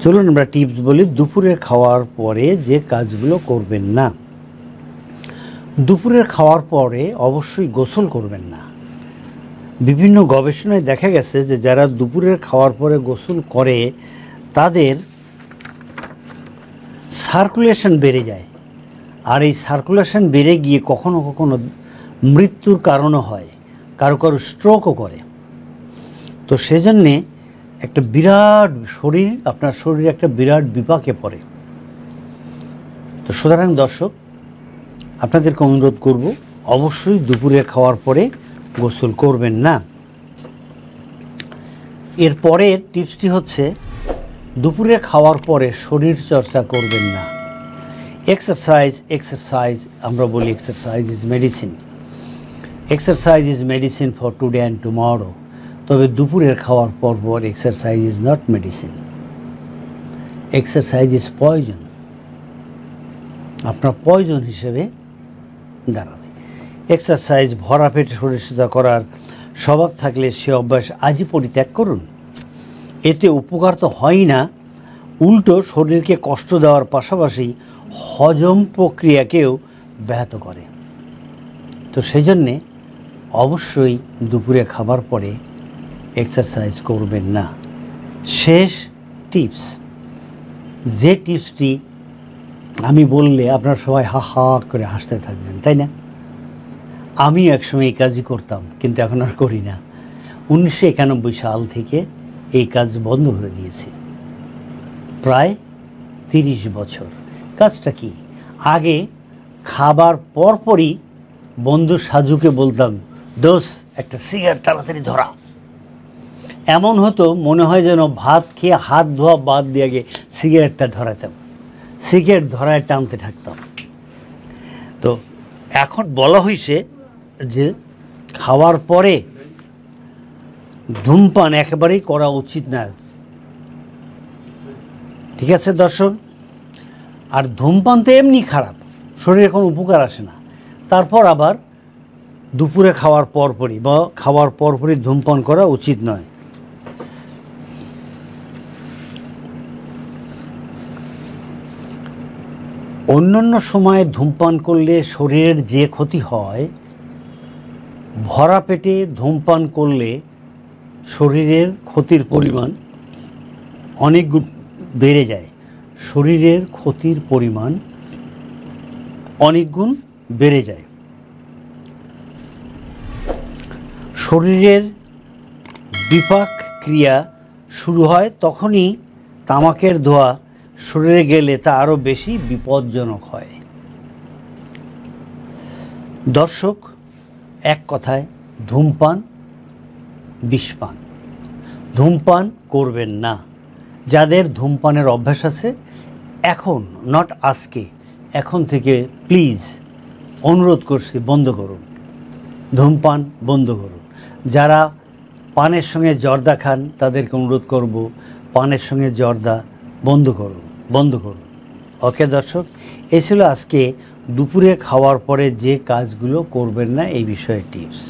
চলুন আমরা টিপস বলি দুপুরে খাওয়ার পরে যে কাজগুলো করবেন না। দুপুরের খাওয়ার পরে অবশ্যই গোসল করবেন না। বিভিন্ন গবেষণায় দেখা গেছে যে যারা দুপুরের খাওয়ার পরে গোসল করে তাদের সার্কুলেশন বেড়ে যায়, আর এই সার্কুলেশন বেড়ে গিয়ে কখনো কখনো মৃত্যুর কারণও হয়, কারো কারো স্ট্রোকও করে। তো সেজন্যে একটা বিরাট আপনার শরীর একটা বিরাট বিপাকে পড়ে। তো সুতরাং দর্শক, আপনাদেরকে অনুরোধ করব অবশ্যই দুপুরে খাওয়ার পরে গোসল করবেন না। এরপরের টিপসটি হচ্ছে দুপুরে খাওয়ার পরে শরীর চর্চা করবেন না। এক্সারসাইজ আমরা বলি exercise is medicine. Exercise is medicine for today and tomorrow. তবে দুপুরের খাওয়ার পর exercise is not medicine, exercise is poison. আপনার পয়জন হিসেবে দাঁড়াবে। এক্সারসাইজ ভরা পেটে শরীরচর্চা করার স্বভাব থাকলে সে অভ্যাস আজই পরিত্যাগ করুন। এতে উপকার তো হয় না, উল্টো শরীরকে কষ্ট দেওয়ার পাশাপাশি হজম প্রক্রিয়াকেও ব্যাহত করে। তো সেই জন্যে অবশ্যই দুপুরে খাবার পরে এক্সারসাইজ করবেন না। শেষ টিপস, যে টিপসটি আমি বললে আপনারা সবাই হা হা করে হাসতে থাকবেন, তাই না? আমি একসময় এই কাজই করতাম, কিন্তু এখন আর করি না। 1991 সাল থেকে এই কাজ বন্ধ করে দিয়েছি, প্রায় 30 বছর। কাজটা কি? আগে খাবার পরপরই বন্ধু সাজুকে বলতাম, দোস্ত একটা সিগারেট তাড়াতাড়ি ধরা। এমন হতো মনে হয় যেন ভাত খেয়ে হাত ধোয়া বাদ দিয়ে গিয়ে সিগারেটটা ধরাতাম, সিগারেট ধরায় টানতে থাকতাম। তো এখন বলা হয়েছে যে খাওয়ার পরে ধূমপান একেবারেই করা উচিত না। ঠিক আছে দর্শক? আর ধূমপান তো এমনি খারাপ, শরীরে কোনো উপকার আসে না। তারপর আবার দুপুরে খাওয়ার পরপরই বা খাওয়ার পরপরই ধূমপান করা উচিত নয়। অন্যান্য সময়ে ধূমপান করলে শরীরের যে ক্ষতি হয়, ভরা পেটে ধূমপান করলে শরীরের ক্ষতির পরিমাণ অনেক গুণ বেড়ে যায়। শরীরের ক্ষতির পরিমাণ অনেক গুণ বেড়ে যায়। শরীরের বিপাক ক্রিয়া শুরু হয় তখনই তামাকের ধোঁয়া শরীরে গেলে তা আরও বেশি বিপজ্জনক হয়। দর্শক, এক কথায় ধূমপান বিষপান। ধূমপান করবেন না। যাদের ধূমপানের অভ্যাস আছে, এখন নট আজকে, এখন থেকে প্লিজ অনুরোধ করছি বন্ধ করুন, ধূমপান বন্ধ করুন। যারা পানের সঙ্গে জর্দা খান তাদেরকে অনুরোধ করব, পানের সঙ্গে জর্দা বন্ধ করুন। ওকে দর্শক, এই ছিল আজকে দুপুরে খাওয়ার পরে যে কাজগুলো করবেন না এই বিষয়ে টিপস।